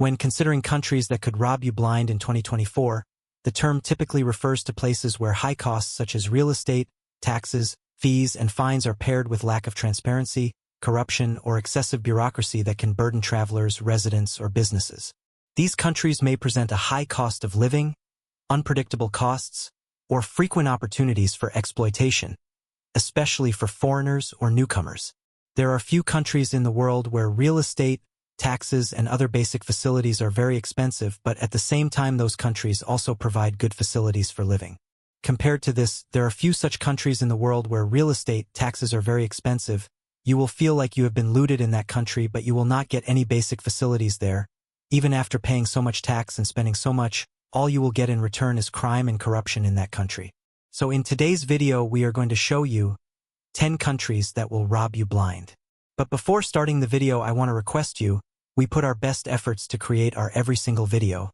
When considering countries that could rob you blind in 2024, the term typically refers to places where high costs such as real estate, taxes, fees, and fines are paired with lack of transparency, corruption, or excessive bureaucracy that can burden travelers, residents, or businesses. These countries may present a high cost of living, unpredictable costs, or frequent opportunities for exploitation, especially for foreigners or newcomers. There are few countries in the world where real estate, taxes, and other basic facilities are very expensive, but at the same time those countries also provide good facilities for living. Compared to this, there are few such countries in the world where real estate, taxes are very expensive. You will feel like you have been looted in that country, but you will not get any basic facilities there. Even after paying so much tax and spending so much, all you will get in return is crime and corruption in that country. So in today's video, we are going to show you 10 countries that will rob you blind. But before starting the video, I want to request you, we put our best efforts to create our every single video.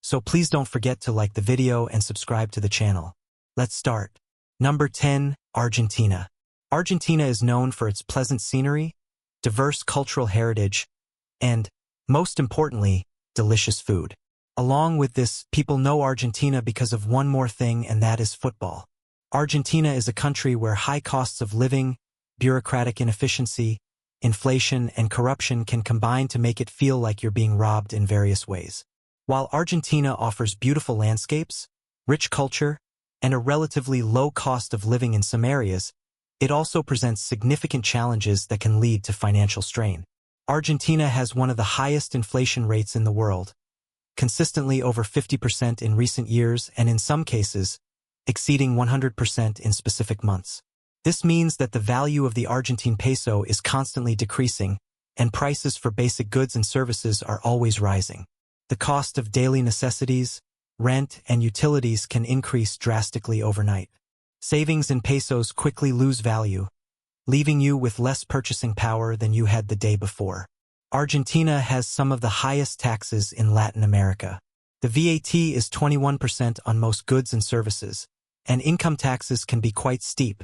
So please don't forget to like the video and subscribe to the channel. Let's start. Number 10, Argentina. Argentina is known for its pleasant scenery, diverse cultural heritage, and, most importantly, delicious food. Along with this, people know Argentina because of one more thing, and that is football. Argentina is a country where high costs of living, bureaucratic inefficiency, inflation, and corruption can combine to make it feel like you're being robbed in various ways. While Argentina offers beautiful landscapes, rich culture, and a relatively low cost of living in some areas, it also presents significant challenges that can lead to financial strain. Argentina has one of the highest inflation rates in the world, consistently over 50% in recent years and in some cases, exceeding 100% in specific months. This means that the value of the Argentine peso is constantly decreasing, and prices for basic goods and services are always rising. The cost of daily necessities, rent, and utilities can increase drastically overnight. Savings in pesos quickly lose value, leaving you with less purchasing power than you had the day before. Argentina has some of the highest taxes in Latin America. The VAT is 21% on most goods and services, and income taxes can be quite steep,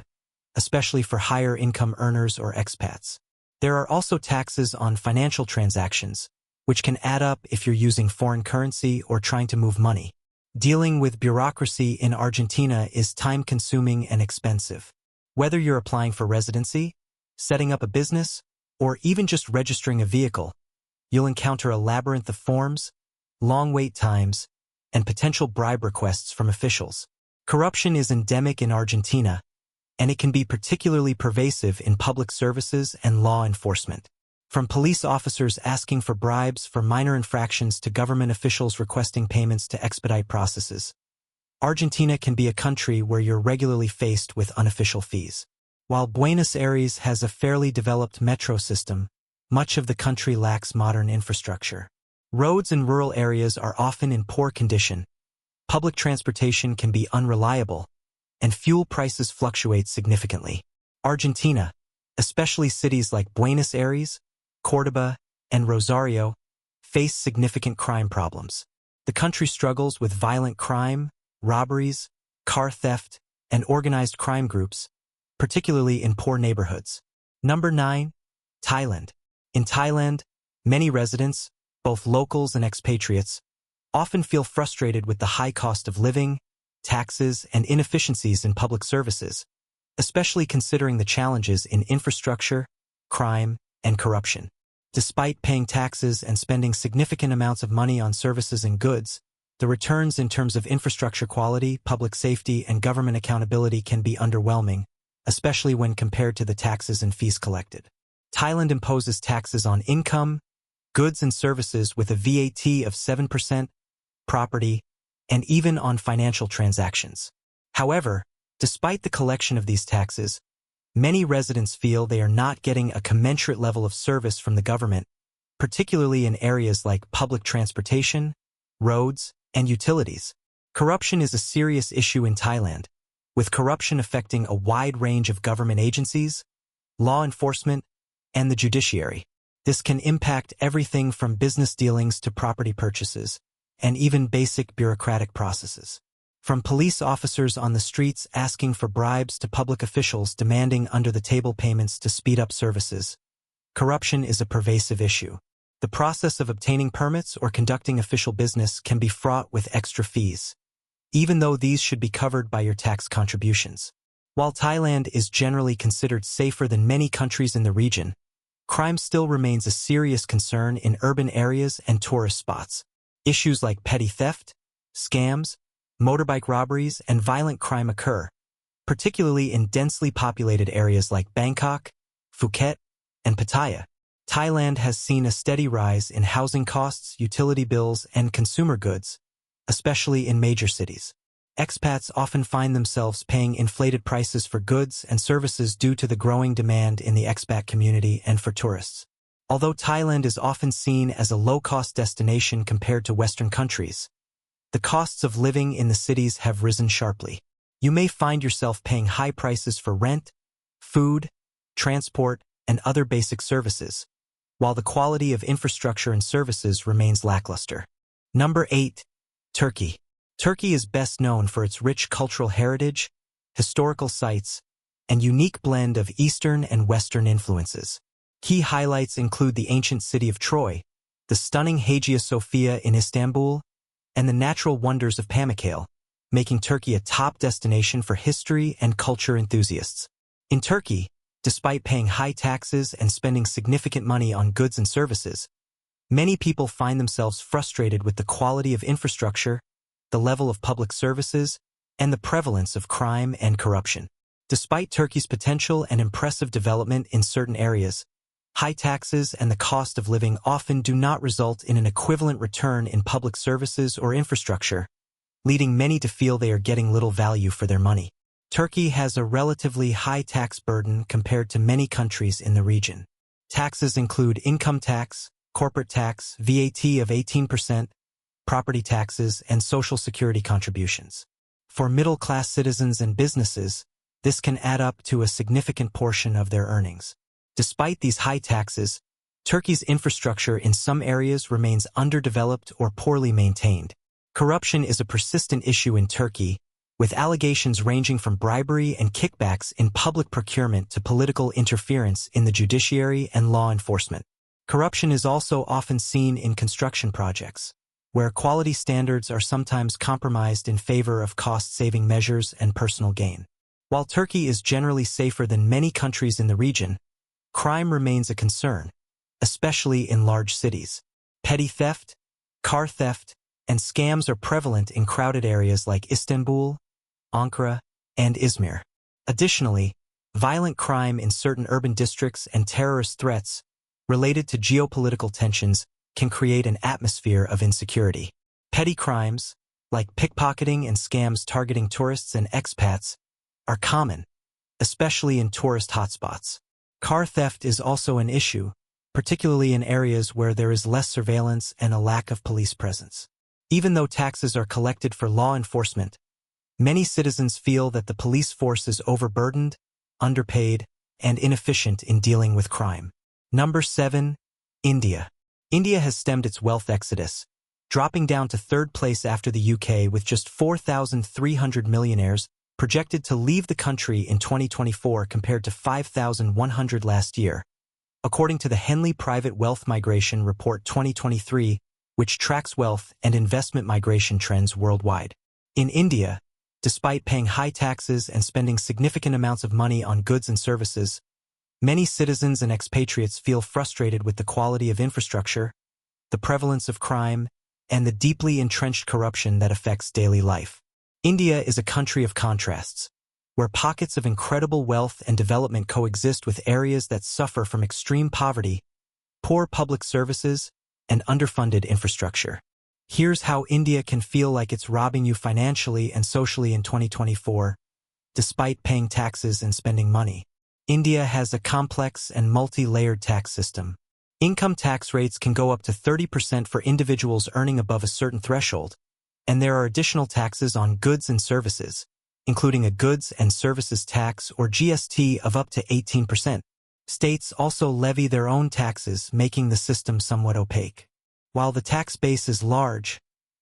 especially for higher income earners or expats. There are also taxes on financial transactions, which can add up if you're using foreign currency or trying to move money. Dealing with bureaucracy in Argentina is time-consuming and expensive. Whether you're applying for residency, setting up a business, or even just registering a vehicle, you'll encounter a labyrinth of forms, long wait times, and potential bribe requests from officials. Corruption is endemic in Argentina, and it can be particularly pervasive in public services and law enforcement. From police officers asking for bribes for minor infractions to government officials requesting payments to expedite processes, Argentina can be a country where you're regularly faced with unofficial fees. While Buenos Aires has a fairly developed metro system, much of the country lacks modern infrastructure. Roads in rural areas are often in poor condition, public transportation can be unreliable, and fuel prices fluctuate significantly. Argentina, especially cities like Buenos Aires, Córdoba, and Rosario, face significant crime problems. The country struggles with violent crime, robberies, car theft, and organized crime groups, particularly in poor neighborhoods. Number 9, Thailand. In Thailand, many residents, both locals and expatriates, often feel frustrated with the high cost of living, taxes, and inefficiencies in public services, especially considering the challenges in infrastructure, crime, and corruption. Despite paying taxes and spending significant amounts of money on services and goods, the returns in terms of infrastructure quality, public safety, and government accountability can be underwhelming, especially when compared to the taxes and fees collected. Thailand imposes taxes on income, goods and services with a VAT of 7%, property, and even on financial transactions. However, despite the collection of these taxes, many residents feel they are not getting a commensurate level of service from the government, particularly in areas like public transportation, roads, and utilities. Corruption is a serious issue in Thailand, with corruption affecting a wide range of government agencies, law enforcement, and the judiciary. This can impact everything from business dealings to property purchases, and even basic bureaucratic processes. From police officers on the streets asking for bribes to public officials demanding under-the-table payments to speed up services, corruption is a pervasive issue. The process of obtaining permits or conducting official business can be fraught with extra fees, even though these should be covered by your tax contributions. While Thailand is generally considered safer than many countries in the region, crime still remains a serious concern in urban areas and tourist spots. Issues like petty theft, scams, motorbike robberies, and violent crime occur, particularly in densely populated areas like Bangkok, Phuket, and Pattaya. Thailand has seen a steady rise in housing costs, utility bills, and consumer goods, especially in major cities. Expats often find themselves paying inflated prices for goods and services due to the growing demand in the expat community and for tourists. Although Thailand is often seen as a low-cost destination compared to Western countries, the costs of living in the cities have risen sharply. You may find yourself paying high prices for rent, food, transport, and other basic services, while the quality of infrastructure and services remains lackluster. Number 8. Turkey. Turkey is best known for its rich cultural heritage, historical sites, and unique blend of Eastern and Western influences. Key highlights include the ancient city of Troy, the stunning Hagia Sophia in Istanbul, and the natural wonders of Pamukkale, making Turkey a top destination for history and culture enthusiasts. In Turkey, despite paying high taxes and spending significant money on goods and services, many people find themselves frustrated with the quality of infrastructure, the level of public services, and the prevalence of crime and corruption. Despite Turkey's potential and impressive development in certain areas, high taxes and the cost of living often do not result in an equivalent return in public services or infrastructure, leading many to feel they are getting little value for their money. Turkey has a relatively high tax burden compared to many countries in the region. Taxes include income tax, corporate tax, VAT of 18%, property taxes, and social security contributions. For middle-class citizens and businesses, this can add up to a significant portion of their earnings. Despite these high taxes, Turkey's infrastructure in some areas remains underdeveloped or poorly maintained. Corruption is a persistent issue in Turkey, with allegations ranging from bribery and kickbacks in public procurement to political interference in the judiciary and law enforcement. Corruption is also often seen in construction projects, where quality standards are sometimes compromised in favor of cost-saving measures and personal gain. While Turkey is generally safer than many countries in the region, crime remains a concern, especially in large cities. Petty theft, car theft, and scams are prevalent in crowded areas like Istanbul, Ankara, and Izmir. Additionally, violent crime in certain urban districts and terrorist threats related to geopolitical tensions can create an atmosphere of insecurity. Petty crimes, like pickpocketing and scams targeting tourists and expats, are common, especially in tourist hotspots. Car theft is also an issue, particularly in areas where there is less surveillance and a lack of police presence. Even though taxes are collected for law enforcement, many citizens feel that the police force is overburdened, underpaid, and inefficient in dealing with crime. Number 7. India. India has stemmed its wealth exodus, dropping down to third place after the UK with just 4,300 millionaires projected to leave the country in 2024 compared to 5,100 last year, according to the Henley Private Wealth Migration Report 2023, which tracks wealth and investment migration trends worldwide. In India, despite paying high taxes and spending significant amounts of money on goods and services, many citizens and expatriates feel frustrated with the quality of infrastructure, the prevalence of crime, and the deeply entrenched corruption that affects daily life. India is a country of contrasts, where pockets of incredible wealth and development coexist with areas that suffer from extreme poverty, poor public services, and underfunded infrastructure. Here's how India can feel like it's robbing you financially and socially in 2024, despite paying taxes and spending money. India has a complex and multi-layered tax system. Income tax rates can go up to 30% for individuals earning above a certain threshold, and there are additional taxes on goods and services, including a goods and services tax or GST of up to 18%. States also levy their own taxes, making the system somewhat opaque. While the tax base is large,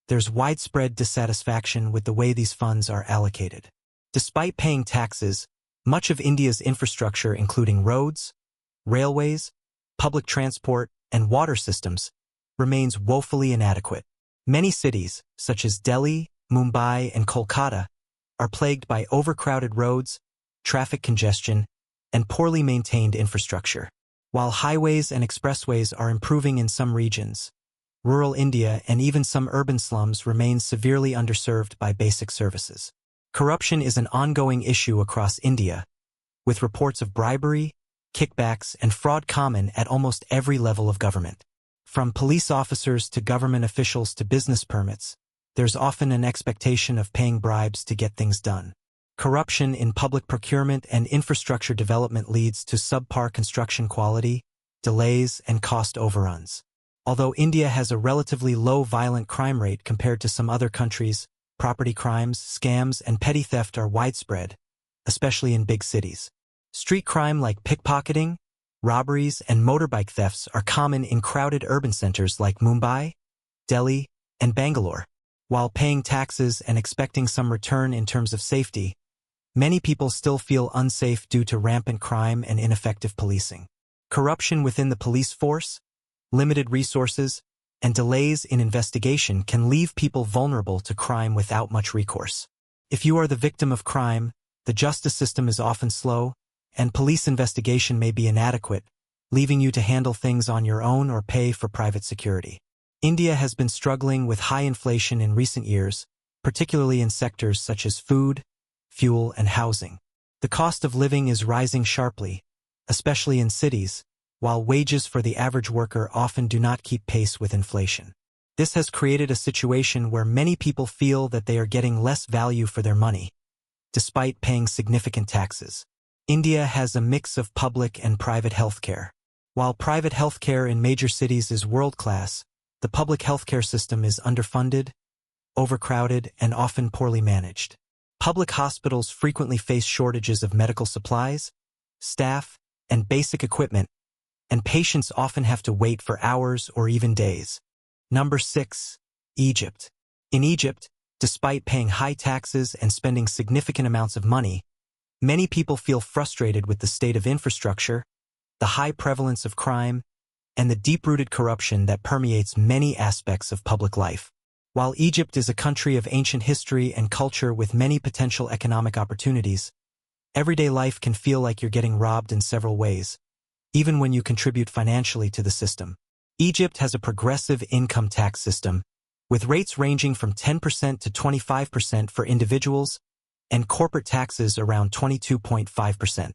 there's widespread dissatisfaction with the way these funds are allocated. Despite paying taxes, much of India's infrastructure, including roads, railways, public transport, and water systems, remains woefully inadequate. Many cities, such as Delhi, Mumbai, and Kolkata, are plagued by overcrowded roads, traffic congestion, and poorly maintained infrastructure. While highways and expressways are improving in some regions, rural India and even some urban slums remain severely underserved by basic services. Corruption is an ongoing issue across India, with reports of bribery, kickbacks, and fraud common at almost every level of government. From police officers to government officials to business permits, there's often an expectation of paying bribes to get things done. Corruption in public procurement and infrastructure development leads to subpar construction quality, delays, and cost overruns. Although India has a relatively low violent crime rate compared to some other countries, property crimes, scams, and petty theft are widespread, especially in big cities. Street crime like pickpocketing, robberies, and motorbike thefts are common in crowded urban centers like Mumbai, Delhi, and Bangalore. While paying taxes and expecting some return in terms of safety, many people still feel unsafe due to rampant crime and ineffective policing. Corruption within the police force, limited resources, and delays in investigation can leave people vulnerable to crime without much recourse. If you are the victim of crime, the justice system is often slow, and police investigation may be inadequate, leaving you to handle things on your own or pay for private security. India has been struggling with high inflation in recent years, particularly in sectors such as food, fuel, and housing. The cost of living is rising sharply, especially in cities, while wages for the average worker often do not keep pace with inflation. This has created a situation where many people feel that they are getting less value for their money, despite paying significant taxes. India has a mix of public and private healthcare. While private healthcare in major cities is world-class, the public healthcare system is underfunded, overcrowded, and often poorly managed. Public hospitals frequently face shortages of medical supplies, staff, and basic equipment, and patients often have to wait for hours or even days. Number 6. Egypt. In Egypt, despite paying high taxes and spending significant amounts of money, many people feel frustrated with the state of infrastructure, the high prevalence of crime, and the deep-rooted corruption that permeates many aspects of public life. While Egypt is a country of ancient history and culture with many potential economic opportunities, everyday life can feel like you're getting robbed in several ways, even when you contribute financially to the system. Egypt has a progressive income tax system, with rates ranging from 10% to 25% for individuals and corporate taxes around 22.5%.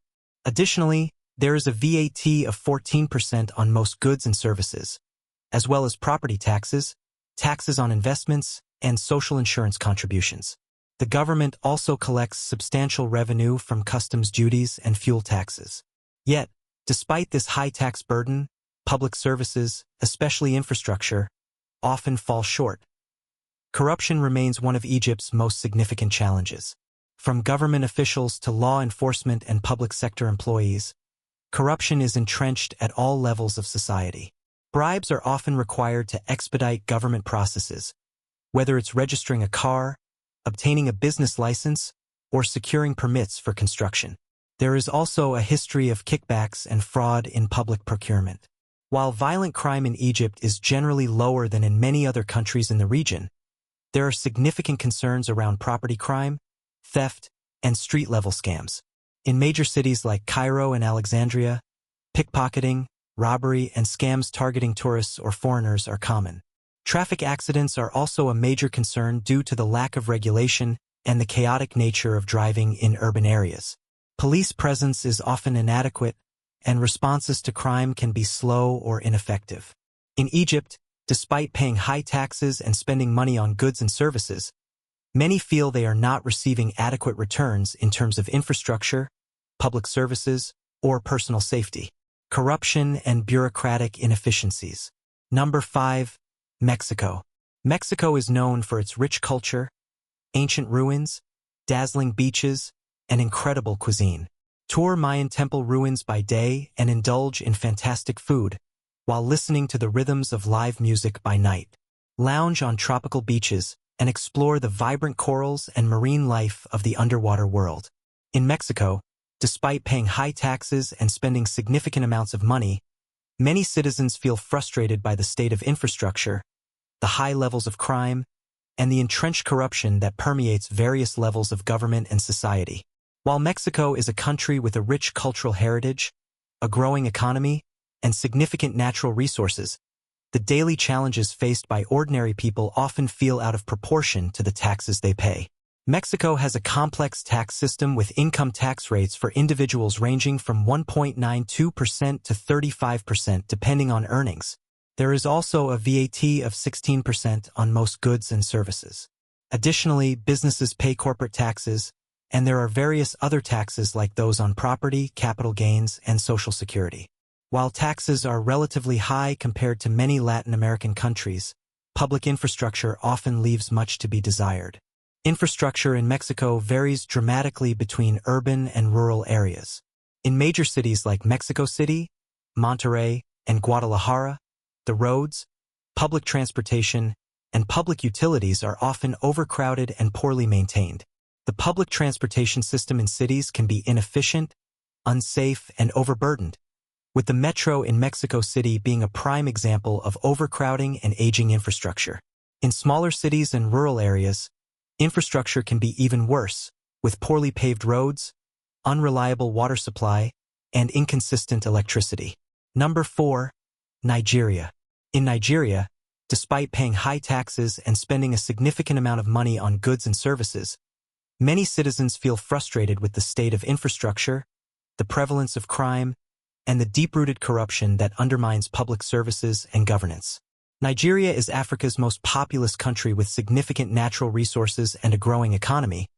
Additionally, there is a VAT of 14% on most goods and services, as well as property taxes, taxes on investments, and social insurance contributions. The government also collects substantial revenue from customs duties and fuel taxes. Yet, despite this high tax burden, public services, especially infrastructure, often fall short. Corruption remains one of Egypt's most significant challenges. From government officials to law enforcement and public sector employees, corruption is entrenched at all levels of society. Bribes are often required to expedite government processes, whether it's registering a car, obtaining a business license, or securing permits for construction. There is also a history of kickbacks and fraud in public procurement. While violent crime in Egypt is generally lower than in many other countries in the region, there are significant concerns around property crime, theft, and street-level scams. In major cities like Cairo and Alexandria, pickpocketing, robbery, and scams targeting tourists or foreigners are common. Traffic accidents are also a major concern due to the lack of regulation and the chaotic nature of driving in urban areas. Police presence is often inadequate, and responses to crime can be slow or ineffective. In Egypt, despite paying high taxes and spending money on goods and services, many feel they are not receiving adequate returns in terms of infrastructure, public services, or personal safety. Corruption and bureaucratic inefficiencies. Number 5. Mexico. Mexico is known for its rich culture, ancient ruins, dazzling beaches, and incredible cuisine. Tour Mayan temple ruins by day and indulge in fantastic food, while listening to the rhythms of live music by night. Lounge on tropical beaches and explore the vibrant corals and marine life of the underwater world. In Mexico, despite paying high taxes and spending significant amounts of money, Many citizens feel frustrated by the state of infrastructure, the high levels of crime, and the entrenched corruption that permeates various levels of government and society. While Mexico is a country with a rich cultural heritage, a growing economy, and significant natural resources, the daily challenges faced by ordinary people often feel out of proportion to the taxes they pay. Mexico has a complex tax system with income tax rates for individuals ranging from 1.92% to 35% depending on earnings. There is also a VAT of 16% on most goods and services. Additionally, businesses pay corporate taxes, and there are various other taxes like those on property, capital gains, and Social Security. While taxes are relatively high compared to many Latin American countries, public infrastructure often leaves much to be desired. Infrastructure in Mexico varies dramatically between urban and rural areas. In major cities like Mexico City, Monterrey, and Guadalajara, the roads, public transportation, and public utilities are often overcrowded and poorly maintained. The public transportation system in cities can be inefficient, unsafe, and overburdened, with the metro in Mexico City being a prime example of overcrowding and aging infrastructure. In smaller cities and rural areas, infrastructure can be even worse, with poorly paved roads, unreliable water supply, and inconsistent electricity. Number 4. Nigeria. In Nigeria, despite paying high taxes and spending a significant amount of money on goods and services, many citizens feel frustrated with the state of infrastructure, the prevalence of crime, and the deep-rooted corruption that undermines public services and governance. Nigeria is Africa's most populous country with significant natural resources and a growing economy,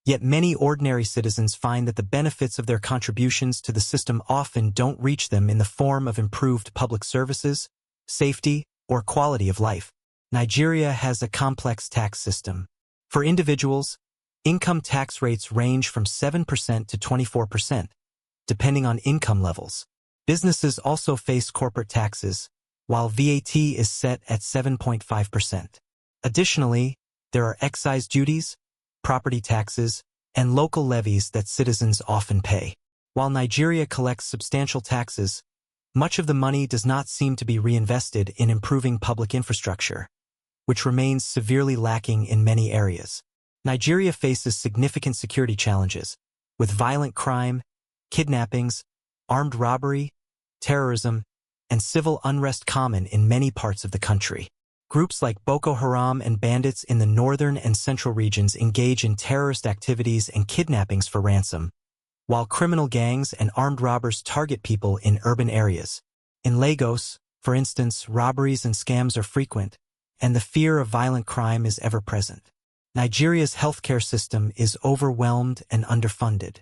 yet many ordinary citizens find that the benefits of their contributions to the system often don't reach them in the form of improved public services, safety, or quality of life. Nigeria has a complex tax system. For individuals, income tax rates range from 7% to 24%, depending on income levels. Businesses also face corporate taxes, while VAT is set at 7.5%. Additionally, there are excise duties, property taxes, and local levies that citizens often pay. While Nigeria collects substantial taxes, much of the money does not seem to be reinvested in improving public infrastructure, which remains severely lacking in many areas. Nigeria faces significant security challenges, with violent crime, kidnappings, armed robbery, terrorism, and civil unrest common in many parts of the country. Groups like Boko Haram and bandits in the northern and central regions engage in terrorist activities and kidnappings for ransom, while criminal gangs and armed robbers target people in urban areas. In Lagos, for instance, robberies and scams are frequent, and the fear of violent crime is ever present. Nigeria's healthcare system is overwhelmed and underfunded.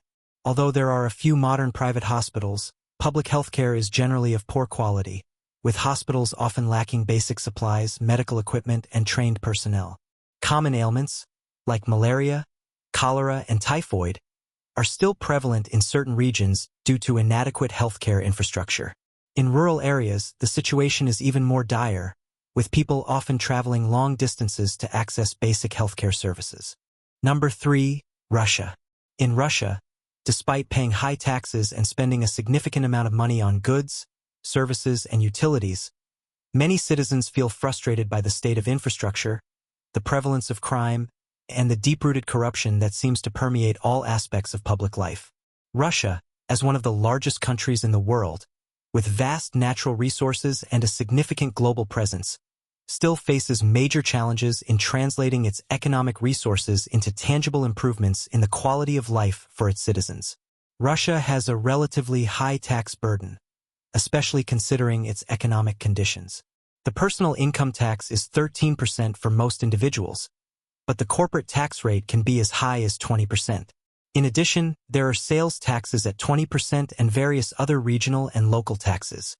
Although there are a few modern private hospitals, public healthcare is generally of poor quality, with hospitals often lacking basic supplies, medical equipment, and trained personnel. Common ailments, like malaria, cholera, and typhoid, are still prevalent in certain regions due to inadequate healthcare infrastructure. In rural areas, the situation is even more dire, with people often traveling long distances to access basic healthcare services. Number 3. Russia. In Russia, despite paying high taxes and spending a significant amount of money on goods, services, and utilities, many citizens feel frustrated by the state of infrastructure, the prevalence of crime, and the deep-rooted corruption that seems to permeate all aspects of public life. Russia, as one of the largest countries in the world, with vast natural resources and a significant global presence, still faces major challenges in translating its economic resources into tangible improvements in the quality of life for its citizens. Russia has a relatively high tax burden, especially considering its economic conditions. The personal income tax is 13% for most individuals, but the corporate tax rate can be as high as 20%. In addition, there are sales taxes at 20% and various other regional and local taxes,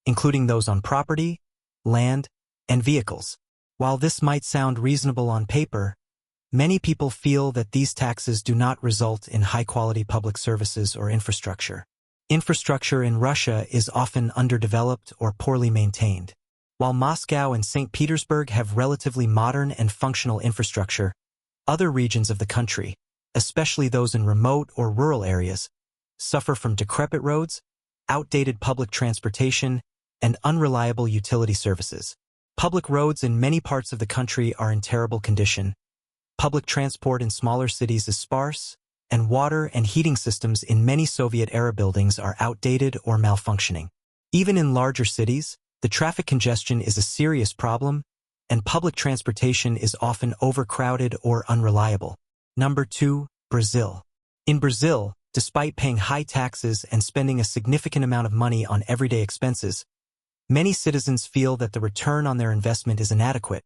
including those on property, land, and vehicles. While this might sound reasonable on paper, many people feel that these taxes do not result in high-quality public services or infrastructure. Infrastructure in Russia is often underdeveloped or poorly maintained. While Moscow and St. Petersburg have relatively modern and functional infrastructure, other regions of the country, especially those in remote or rural areas, suffer from decrepit roads, outdated public transportation, and unreliable utility services. Public roads in many parts of the country are in terrible condition. Public transport in smaller cities is sparse, and water and heating systems in many Soviet-era buildings are outdated or malfunctioning. Even in larger cities, the traffic congestion is a serious problem, and public transportation is often overcrowded or unreliable. Number 2, Brazil. In Brazil, despite paying high taxes and spending a significant amount of money on everyday expenses, many citizens feel that the return on their investment is inadequate,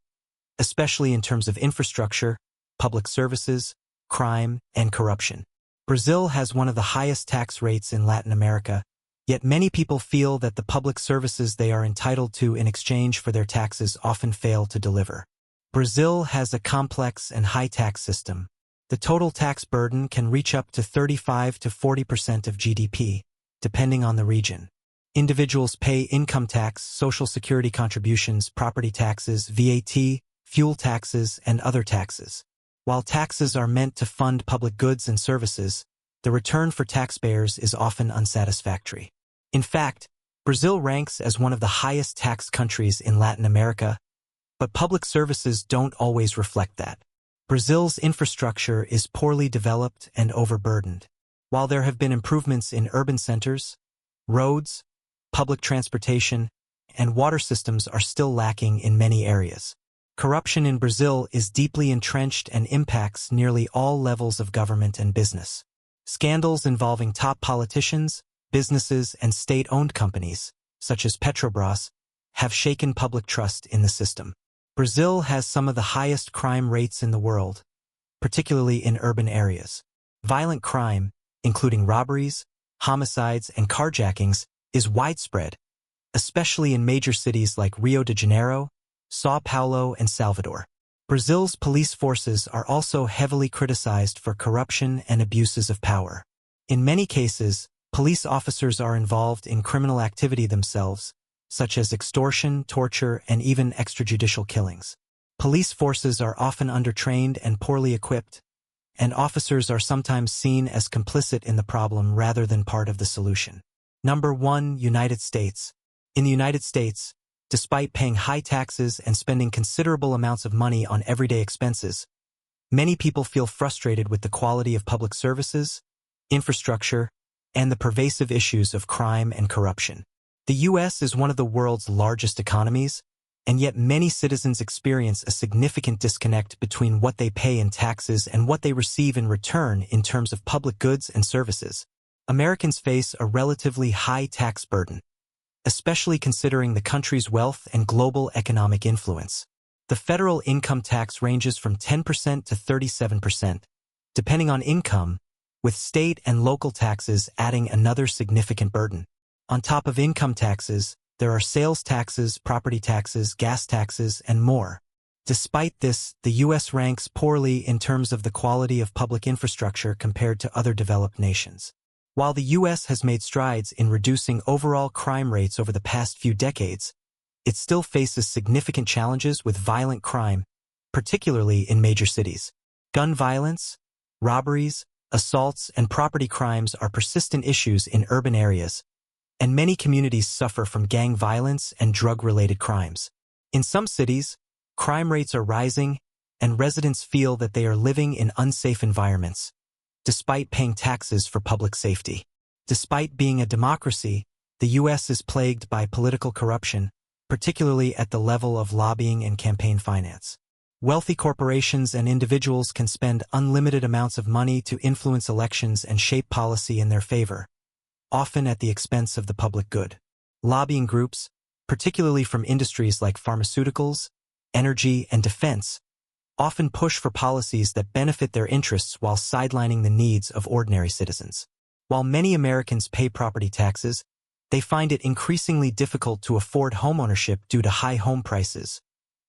especially in terms of infrastructure, public services, crime, and corruption. Brazil has one of the highest tax rates in Latin America, yet many people feel that the public services they are entitled to in exchange for their taxes often fail to deliver. Brazil has a complex and high tax system. The total tax burden can reach up to 35 to 40% of GDP, depending on the region. Individuals pay income tax, social security contributions, property taxes, VAT, fuel taxes, and other taxes. While taxes are meant to fund public goods and services, the return for taxpayers is often unsatisfactory. In fact, Brazil ranks as one of the highest taxed countries in Latin America, but public services don't always reflect that. Brazil's infrastructure is poorly developed and overburdened. While there have been improvements in urban centers, roads, public transportation, and water systems are still lacking in many areas. Corruption in Brazil is deeply entrenched and impacts nearly all levels of government and business. Scandals involving top politicians, businesses, and state-owned companies, such as Petrobras, have shaken public trust in the system. Brazil has some of the highest crime rates in the world, particularly in urban areas. Violent crime, including robberies, homicides, and carjackings, is widespread, especially in major cities like Rio de Janeiro, São Paulo, and Salvador. Brazil's police forces are also heavily criticized for corruption and abuses of power. In many cases, police officers are involved in criminal activity themselves, such as extortion, torture, and even extrajudicial killings. Police forces are often undertrained and poorly equipped, and officers are sometimes seen as complicit in the problem rather than part of the solution. Number 1, United States. In the United States, despite paying high taxes and spending considerable amounts of money on everyday expenses, many people feel frustrated with the quality of public services, infrastructure, and the pervasive issues of crime and corruption. The U.S. is one of the world's largest economies, and yet many citizens experience a significant disconnect between what they pay in taxes and what they receive in return in terms of public goods and services. Americans face a relatively high tax burden, especially considering the country's wealth and global economic influence. The federal income tax ranges from 10% to 37%, depending on income, with state and local taxes adding another significant burden. On top of income taxes, there are sales taxes, property taxes, gas taxes, and more. Despite this, the U.S. ranks poorly in terms of the quality of public infrastructure compared to other developed nations. While the U.S. has made strides in reducing overall crime rates over the past few decades, it still faces significant challenges with violent crime, particularly in major cities. Gun violence, robberies, assaults, and property crimes are persistent issues in urban areas, and many communities suffer from gang violence and drug-related crimes. In some cities, crime rates are rising, and residents feel that they are living in unsafe environments, despite paying taxes for public safety. Despite being a democracy, the U.S. is plagued by political corruption, particularly at the level of lobbying and campaign finance. Wealthy corporations and individuals can spend unlimited amounts of money to influence elections and shape policy in their favor, often at the expense of the public good. Lobbying groups, particularly from industries like pharmaceuticals, energy, and defense, often push for policies that benefit their interests while sidelining the needs of ordinary citizens. While many Americans pay property taxes, they find it increasingly difficult to afford homeownership due to high home prices,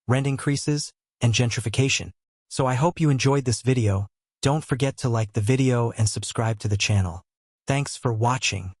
rent increases, and gentrification. So I hope you enjoyed this video. Don't forget to like the video and subscribe to the channel. Thanks for watching.